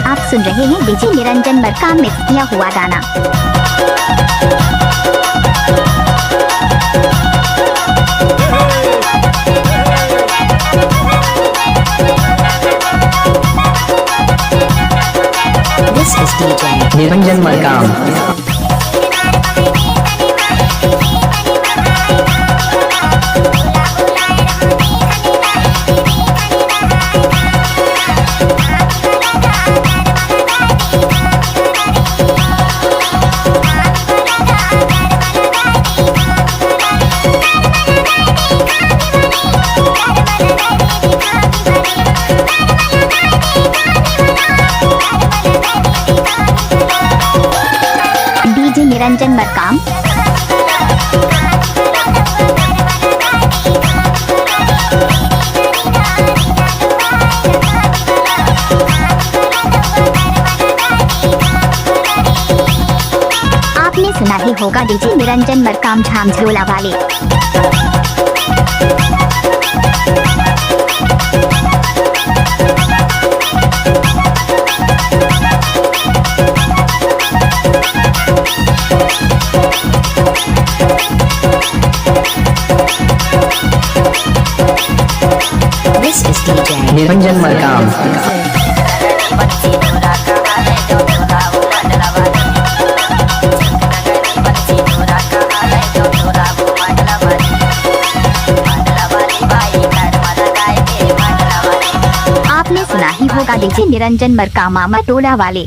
आप सुन रहे हैं डीजे निरंजन मरकाम मिक्स किया हुआ गाना। This is DJ Niranjan Markam. DJ Niranjan Markam. आपने सुना ही होगा डीजे निरंजन मरकाम झामझोला वाले। This is DJ Niranjan Markam. आपने सुना ही होगा डीजे निरंजन मरकाम टोला वाले।